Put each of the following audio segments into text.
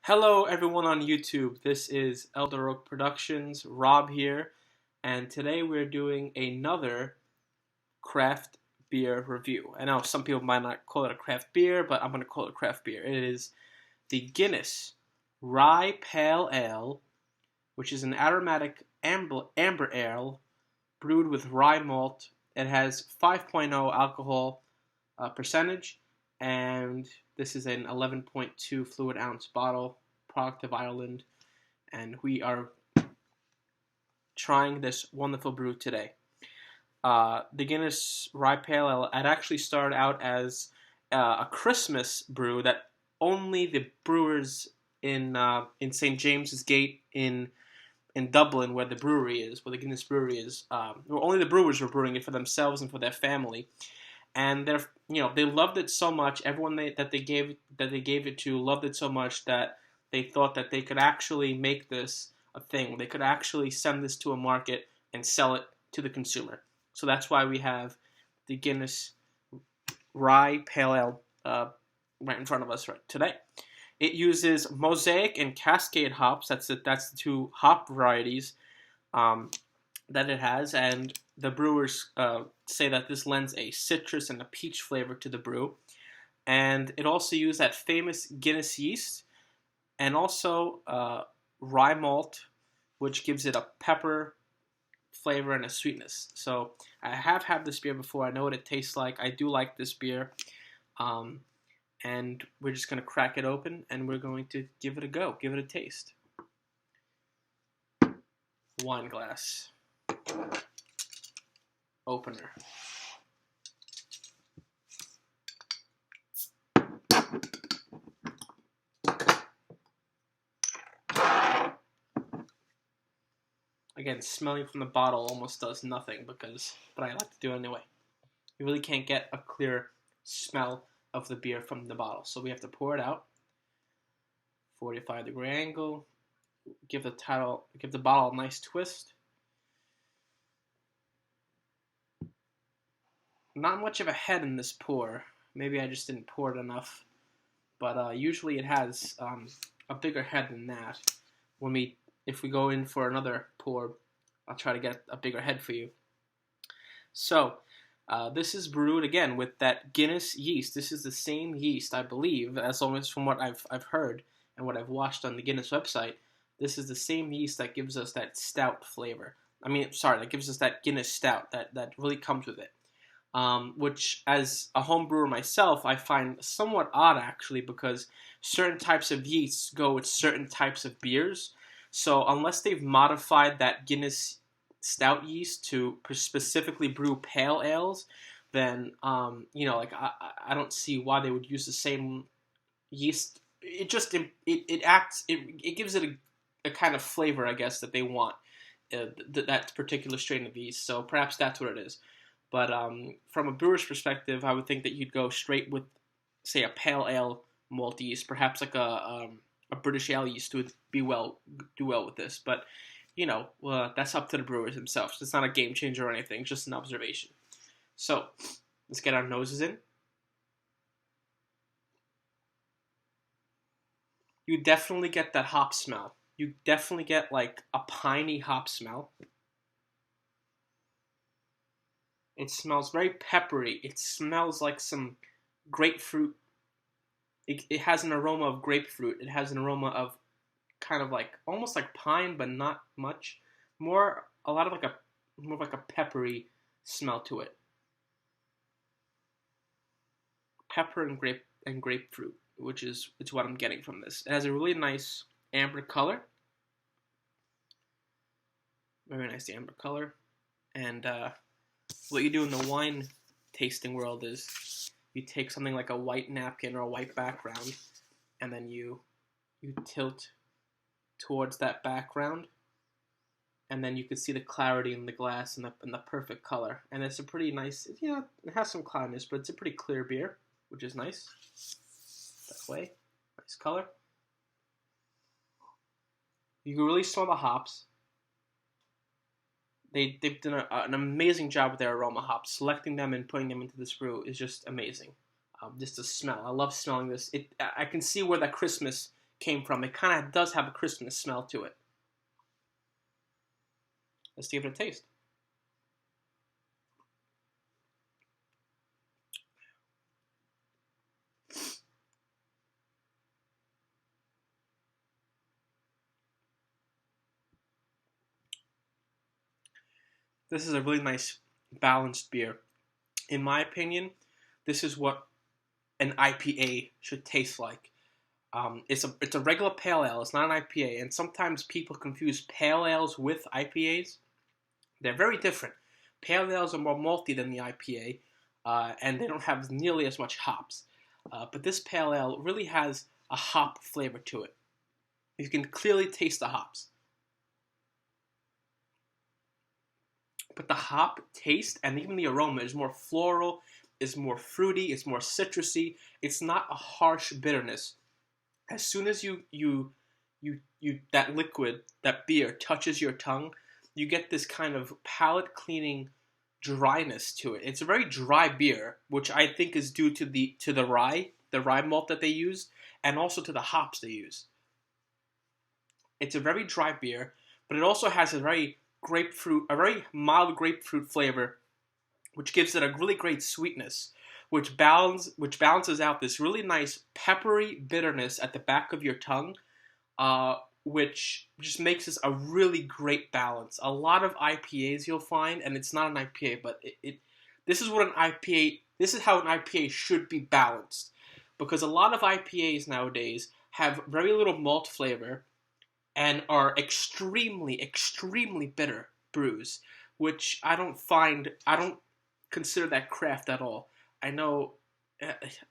Hello, everyone on YouTube. This is Elder Oak Productions, Rob here, and today we're doing another craft beer review. I know some people might not call it a craft beer, but I'm going to call it a craft beer. It is the Guinness Rye Pale Ale, which is an aromatic amber ale brewed with rye malt. It has 5.0 alcohol percentage, and this is an 11.2 fluid ounce bottle, product of Ireland, and we are trying this wonderful brew today. The Guinness Rye Pale Ale, it actually started out as a Christmas brew that only the brewers in St James's Gate in Dublin, where the brewery is, where the Guinness Brewery is, only the brewers were brewing it for themselves and for their family, and they loved it so much. Everyone that they gave it to loved it so much that they thought that they could actually make this a thing. They could actually send this to a market and sell it to the consumer. So that's why we have the Guinness Rye Pale Ale right in front of us right today. It uses Mosaic and Cascade hops. That's the two hop varieties that it has, and the brewers say that this lends a citrus and a peach flavor to the brew. And it also used that famous Guinness yeast and also rye malt, which gives it a pepper flavor and a sweetness. So I have had this beer before. I know what it tastes like. I do like this beer. And we're just going to crack it open and we're going to give it a go, give it a taste. Wine glass. Opener. Again, smelling from the bottle almost does nothing but I like to do it anyway. You really can't get a clear smell of the beer from the bottle, so we have to pour it out. 45-degree angle. Give the bottle a nice twist. Not much of a head in this pour. Maybe I just didn't pour it enough, but usually it has a bigger head than that. If we go in for another pour, I'll try to get a bigger head for you. So, this is brewed again with that Guinness yeast. This is the same yeast, I believe, as long as from what I've heard and what I've watched on the Guinness website. This is the same yeast that gives us that stout flavor. That gives us that Guinness stout that really comes with it. Which, as a home brewer myself, I find somewhat odd actually, because certain types of yeasts go with certain types of beers. So unless they've modified that Guinness stout yeast to specifically brew pale ales, then I don't see why they would use the same yeast. It gives it a kind of flavor, I guess, that they want, that particular strain of yeast. So perhaps that's what it is. But from a brewer's perspective, I would think that you'd go straight with, say, a pale ale malt yeast, perhaps like a British ale yeast would do well with this. But that's up to the brewers themselves. It's not a game changer or anything; it's just an observation. So let's get our noses in. You definitely get that hop smell. You definitely get like a piney hop smell. It smells very peppery. It smells like some grapefruit. It has an aroma of grapefruit. It has an aroma of kind of like almost like pine, but not much. More of like a peppery smell to it. Pepper and grapefruit, which is it's what I'm getting from this. It has a really nice amber color. Very nice amber color. And what you do in the wine tasting world is you take something like a white napkin or a white background, and then you tilt towards that background, and then you can see the clarity in the glass and the perfect color. And it's a pretty nice, it has some cloudiness, but it's a pretty clear beer, which is nice. That way, nice color. You can really smell the hops. They've done an amazing job with their aroma hops. Selecting them and putting them into this brew is just amazing. Just the smell. I love smelling this. I can see where that Christmas came from. It kind of does have a Christmas smell to it. Let's give it a taste. This is a really nice balanced beer. In my opinion, this is what an IPA should taste like. It's a regular pale ale. It's not an IPA, and sometimes people confuse pale ales with IPAs. They're very different. Pale ales are more malty than the IPA, and they don't have nearly as much hops. But this pale ale really has a hop flavor to it. You can clearly taste the hops. But the hop taste and even the aroma is more floral, is more fruity, it's more citrusy. It's not a harsh bitterness. As soon as you that liquid, that beer touches your tongue, you get this kind of palate cleaning dryness to it. It's a very dry beer, which I think is due to the rye malt that they use, and also to the hops they use. It's a very dry beer, but it also has a very mild grapefruit flavor, which gives it a really great sweetness, which balances out this really nice peppery bitterness at the back of your tongue, which just makes this a really great balance. A lot of IPAs you'll find, and it's not an IPA, but this is how an IPA should be balanced, because a lot of IPAs nowadays have very little malt flavor and are extremely, extremely bitter brews, which I don't consider that craft at all. I know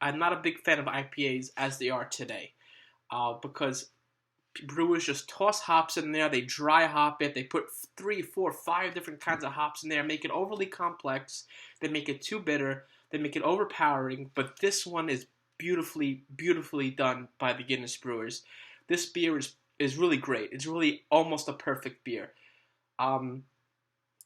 I'm not a big fan of IPAs as they are today, because brewers just toss hops in there, they dry hop it, they put 3, 4, 5 different kinds of hops in there, make it overly complex, they make it too bitter, they make it overpowering, but this one is beautifully, beautifully done by the Guinness brewers. This beer is really great. It's really almost a perfect beer. The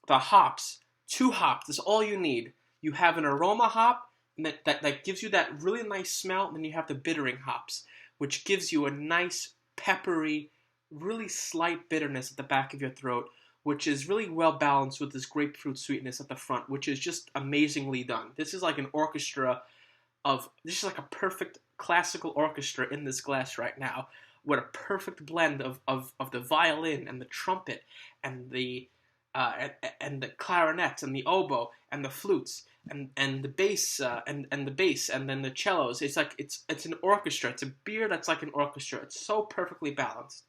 hops, 2 hops, that's all you need. You have an aroma hop that gives you that really nice smell, and then you have the bittering hops, which gives you a nice, peppery, really slight bitterness at the back of your throat, which is really well balanced with this grapefruit sweetness at the front, which is just amazingly done. This is like a perfect classical orchestra in this glass right now, with a perfect blend of the violin and the trumpet and the clarinets and the oboe and the flutes and the bass and the bass and then the cellos. It's like it's an orchestra. It's a beer that's like an orchestra. It's so perfectly balanced.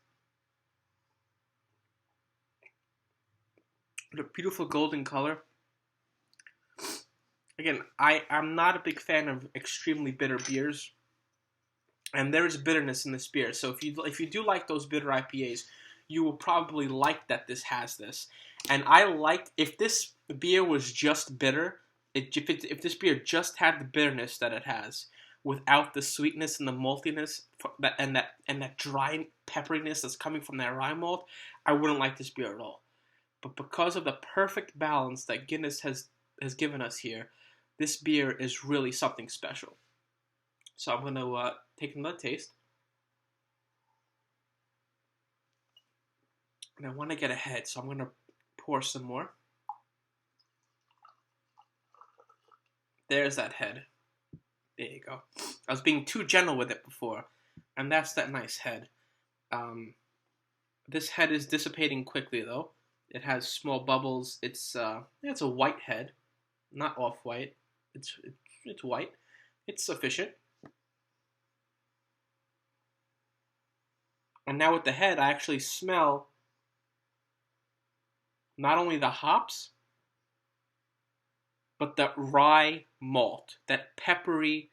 The beautiful golden color. Again, I'm not a big fan of extremely bitter beers. And there is bitterness in this beer. So if you do like those bitter IPAs, you will probably like that this has this. And if this beer was just bitter, if this beer just had the bitterness that it has, without the sweetness and the maltiness and that dry pepperiness that's coming from that rye malt, I wouldn't like this beer at all. But because of the perfect balance that Guinness has given us here, this beer is really something special. So I'm going to take another taste. And I want to get ahead, so I'm going to pour some more. There's that head. There you go. I was being too gentle with it before. And that's that nice head. This head is dissipating quickly, though. It has small bubbles. It's a white head. Not off-white. It's white. It's sufficient. And now with the head, I actually smell not only the hops, but the rye malt, that peppery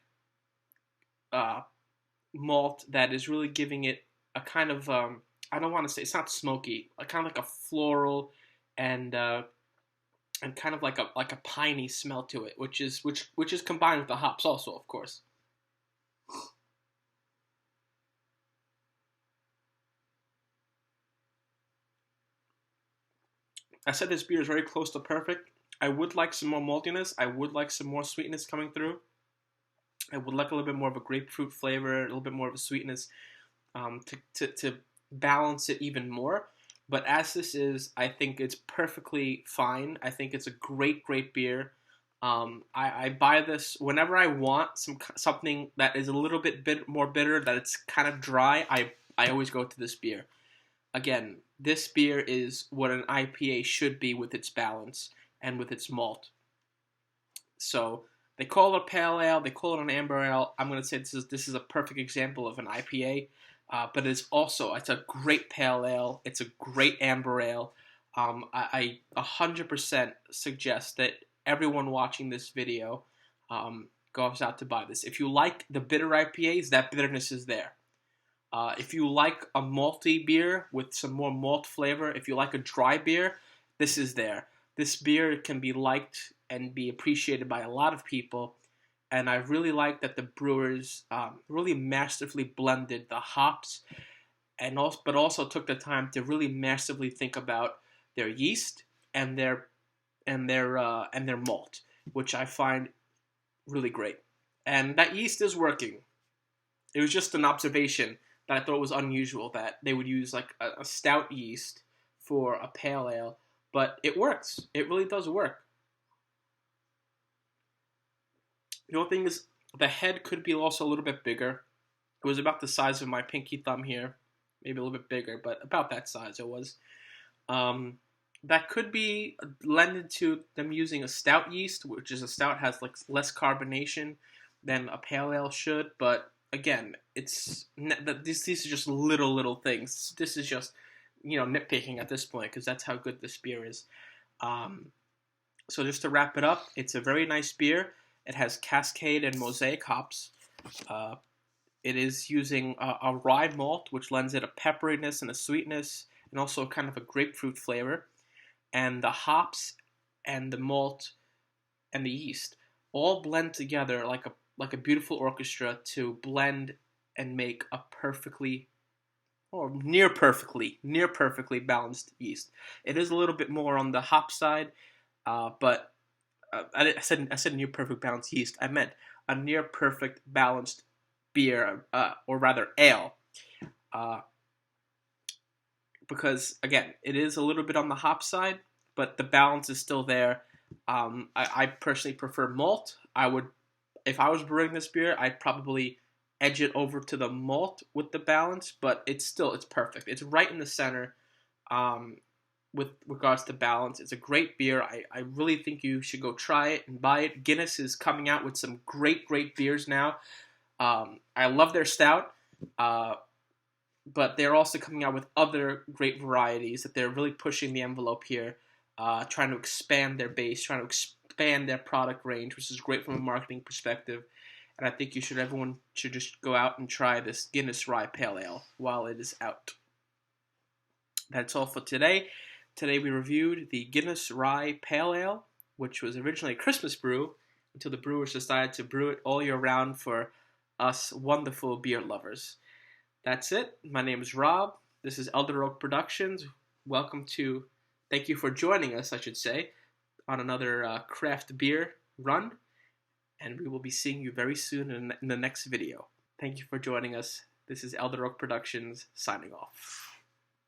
malt that is really giving it a kind of, I don't want to say, it's not smoky, kind of like a floral and kind of like a piney smell to it, which is combined with the hops also, of course. I said this beer is very close to perfect. I would like some more maltiness. I would like some more sweetness coming through. I would like a little bit more of a grapefruit flavor, a little bit more of a sweetness. to balance it even more. But as this is, I think it's perfectly fine. I think it's a great beer. I buy this whenever I want something that is a little bit more bitter, that it's kind of dry. I always go to this beer. Again, this beer is what an IPA should be with its balance and with its malt. So they call it a pale ale, they call it an amber ale. I'm going to say this is a perfect example of an IPA, but it's a great pale ale. It's a great amber ale. I 100% suggest that everyone watching this video goes out to buy this. If you like the bitter IPAs, that bitterness is there. If you like a malty beer with some more malt flavor, if you like a dry beer, this is there. This beer can be liked and be appreciated by a lot of people, and I really like that the brewers really masterfully blended the hops, but also took the time to really massively think about their yeast and their malt, which I find really great. And that yeast is working. It was just an observation that I thought was unusual, that they would use like a stout yeast for a pale ale, but it works. It really does work. The only thing is, the head could be also a little bit bigger. It was about the size of my pinky thumb here, maybe a little bit bigger, but about that size it was. That could be lended to them using a stout yeast, which is a stout has like less carbonation than a pale ale should, but again, these are just little things. This is just nitpicking at this point, because that's how good this beer is. So just to wrap it up, it's a very nice beer. It has Cascade and Mosaic hops. It is using a rye malt, which lends it a pepperiness and a sweetness, and also kind of a grapefruit flavor. And the hops and the malt and the yeast all blend together like a beautiful orchestra to blend and make a perfectly, or near perfectly balanced yeast. It is a little bit more on the hop side, but I said near perfect balanced yeast. I meant a near perfect balanced beer, or rather ale, because again, it is a little bit on the hop side, but the balance is still there. I personally prefer malt. If I was brewing this beer, I'd probably edge it over to the malt with the balance, but it's perfect. It's right in the center. With regards to balance, it's a great beer. I really think you should go try it and buy it. Guinness is coming out with some great beers now. I love their stout, but they're also coming out with other great varieties that they're really pushing the envelope here, trying to expand their base, trying to expand their product range, which is great from a marketing perspective. And I think everyone should just go out and try this Guinness Rye Pale Ale while it is out. That's all for today. Today we reviewed the Guinness Rye Pale Ale, which was originally a Christmas brew until the brewers decided to brew it all year round for us wonderful beer lovers. That's it. My name is Rob. This is Elder Oak Productions. Thank you for joining us, I should say, on another craft beer run. And we will be seeing you very soon in the next video. Thank you for joining us. This is Elder Oak Productions signing off.